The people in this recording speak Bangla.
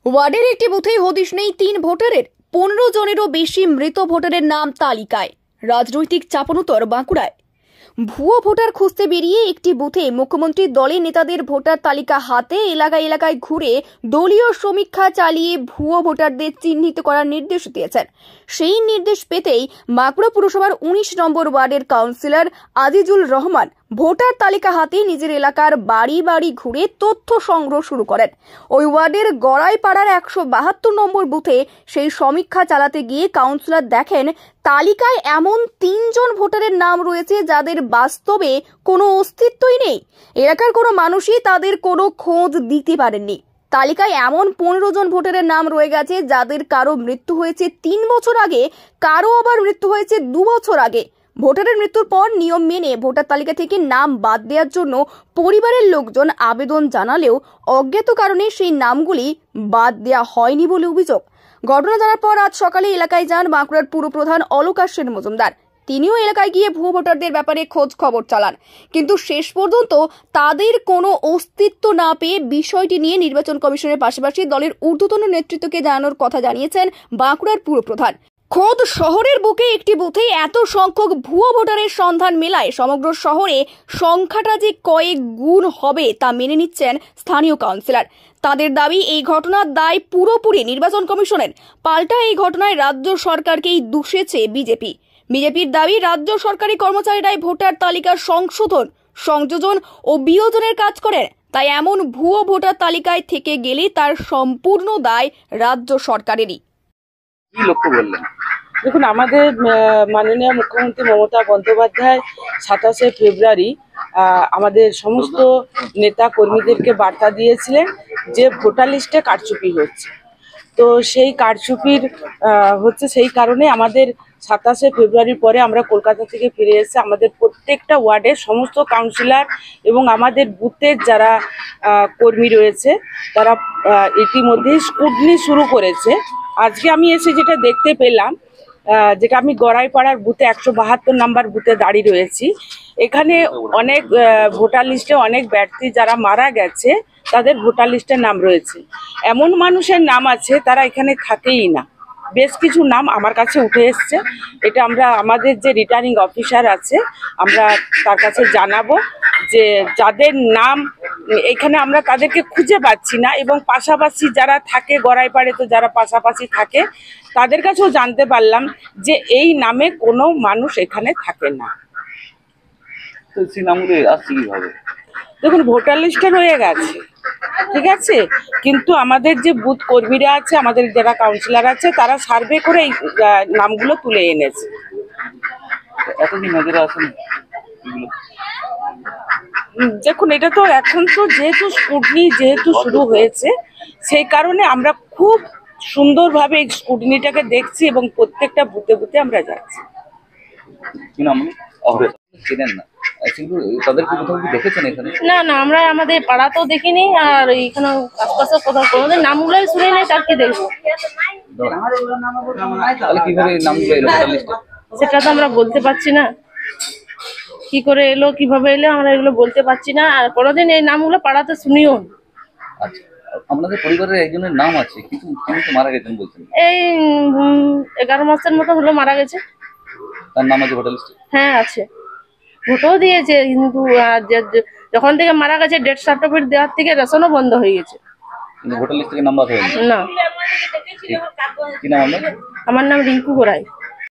ওয়ার্ডের একটি বুথে হদিশ নেই ৩ ভোটারের, ১৫ জনেরও বেশি মৃত ভোটারের নাম তালিকায়। রাজনৈতিক চাপানোতর বাঁকুড়ায়। ভুয়ো ভোটার খুঁজতে বেরিয়ে একটি বুথে মুখ্যমন্ত্রীর দলের নেতাদের ভোটার তালিকা হাতে এলাকায় এলাকায় ঘুরে দলীয় সমীক্ষা চালিয়ে ভুয়ো ভোটারদের চিহ্নিত করার নির্দেশ দিয়েছেন। সেই নির্দেশ পেতেই বাঁকুড়া পুরসভার ১৯ নম্বর ওয়ার্ডের কাউন্সিলর আজিজুল রহমান ভোটার তালিকা হাতে নিজের এলাকার বাড়ি বাড়ি ঘুরে তথ্য সংগ্রহ শুরু করেন। ওই ওয়ার্ডের গড়াইপাড়ার ১৭২ নম্বর বুথে সেই সমীক্ষা চালাতে গিয়ে কাউন্সিলর দেখেন তালিকায় এমন ৩ জন ভোটারের নাম রয়েছে যাদের বাস্তবে কোনো অস্তিত্বই নেই। এলাকার কোনো মানুষই তাদের কোনো খোঁজ দিতে পারেননি। তালিকায় এমন ১৫ জন ভোটারের নাম রয়ে গেছে যাদের কারো মৃত্যু হয়েছে ৩ বছর আগে, কারো আবার মৃত্যু হয়েছে ২ বছর আগে। ভোটারের মৃত্যুর পর নিয়ম মেনে ভোটার তালিকা থেকে নাম বাদ দেওয়ার জন্য পরিবারের লোকজন আবেদন জানালেও অজ্ঞাত কারণে সেই নামগুলি বাদ দেওয়া হয়নি বলে অভিযোগ। ঘটনা জানার পর আজ সকালে এলাকায় যান বাঁকুড়ার পুরপ্রধান অলোকা সেন মজুমদার। তিনিও এলাকায় গিয়ে ভুয়ো ভোটারদের ব্যাপারে খোঁজ খবর চালান, কিন্তু শেষ পর্যন্ত তাদের কোনো অস্তিত্ব না পেয়ে বিষয়টি নিয়ে নির্বাচন কমিশনের পাশাপাশি দলের ঊর্ধ্বতন নেতৃত্বকে জানানোর কথা জানিয়েছেন বাঁকুড়ার পুরপ্রধান। খোদ শহরের বুকে একটি বুথে এত সংখ্যক ভুয়ো ভোটারের সন্ধান মেলায় সমগ্র শহরে সংখ্যাটা যে কয়েক গুণ হবে তা মেনে নিচ্ছেন স্থানীয় কাউন্সিলর। তাদের দাবি এই ঘটনার দায় পুরোপুরি নির্বাচন কমিশনের। পাল্টা এই ঘটনায় রাজ্য সরকারকেই দোষেছে বিজেপির দাবি রাজ্য সরকারি কর্মচারীরাই ভোটার তালিকার সংশোধন, সংযোজন ও বিয়োজনের কাজ করেন। তাই এমন ভুয়ো ভোটার তালিকায় থেকে গেলে তার সম্পূর্ণ দায় রাজ্য সরকারেরই। কি লক্ষ্য বললেন? দেখুন, আমাদের মাননীয় মুখ্যমন্ত্রী মমতা বন্দ্যোপাধ্যায় ২৭শে ফেব্রুয়ারি আমাদের সমস্ত নেতা কর্মীদেরকে বার্তা দিয়েছিলেন যে ভোটার লিস্টে কারচুপি হচ্ছে। তো সেই কারচুপির সেই কারণে আমাদের ২৭শে ফেব্রুয়ারির পরে আমরা কলকাতা থেকে ফিরে এসে আমাদের প্রত্যেকটা ওয়ার্ডের সমস্ত কাউন্সিলর এবং আমাদের বুথের যারা কর্মী রয়েছে তারা ইতিমধ্যেই স্ক্রুটনি শুরু করেছে। আজকে আমি এসে যেটা দেখতে পেলাম, যেটা আমি গড়াইপাড়ার বুথে ১৭২ নম্বর বুথে দাঁড়িয়ে রয়েছি, এখানে অনেক ভোটার লিস্টে অনেক ব্যক্তি যারা মারা গেছে তাদের ভোটার লিস্টের নাম রয়েছে। এমন মানুষের নাম আছে তারা এখানে থাকেই না। বেশ কিছু নাম আমার কাছে উঠে এসছে। এটা আমরা আমাদের যে রিটার্নিং অফিসার আছে আমরা তার কাছে জানাবো যে যাদের নাম এখানে আমরা তাদেরকে খুঁজে পাচ্ছি না, এবং পাশাপাশি যারা থাকে গড়াইপাড়ে, তো যারা পাশাপাশি থাকে তাদের কাছেও জানতে পারলাম যে এই নামে কোনো মানুষ এখানে থাকে না। তো সেই নামগুলো আসছে কিভাবে? দেখুন, ভোটার লিস্টে রয়ে গেছে, ঠিক আছে, কিন্তু আমাদের যে বুথ কর্মীরা আছে, আমাদের যারা কাউন্সিলর আছে, তারা সার্ভে করে এই নামগুলো তুলে এনেছে। এতদিন নজরে আসেন? দেখুন, এটা তো এখন তো যেহেতু স্ক্রুটনি শুরু হয়েছে, সেই কারণে আমরা খুব সুন্দরভাবে এই স্ক্রুটনিটাকে দেখছি এবং প্রত্যেকটা বুথে বুথে আমরা যাচ্ছি। কি নাম? চেনেন না? তাদেরকে কোথাও কি দেখেছেন এখানে? না, আমরা আমাদের পাড়াতেও দেখিনি, আর এইখানে আশপাশে কোথাও কোনোদিন নামগুলোই শুনে নেই, তার কি দেখবো? তাহলে কিভাবে নামগুলো এলো ভোটার লিস্টে? সেটা তো আমরা বলতে পারছি না, কি করে এলো, কিভাবে এলো, আমরা এগুলো বলতে পারছি না। আর কোনোদিন এই নামগুলো পাড়াতে শুনিও। আচ্ছা, আপনাদের পরিবারের একজনের নাম আছে, কিন্তু তিনি তো মারা গেছেন বলছেন। এই 11 মাসের মতো হলো মারা গেছে। তার নাম আছে ভোটার লিস্টে? হ্যাঁ আছে, ভোটও দিয়েছে, কিন্তু যখন থেকে মারা গেছে ডেথ সার্টিফিকেট দেওয়ার থেকে রেশনও বন্ধ হয়ে গেছে, কিন্তু ভোটার লিস্ট থেকে নাম বাদ হয়নি। না। কি নাম আপনার? আমার নাম রিঙ্কু গোড়াই।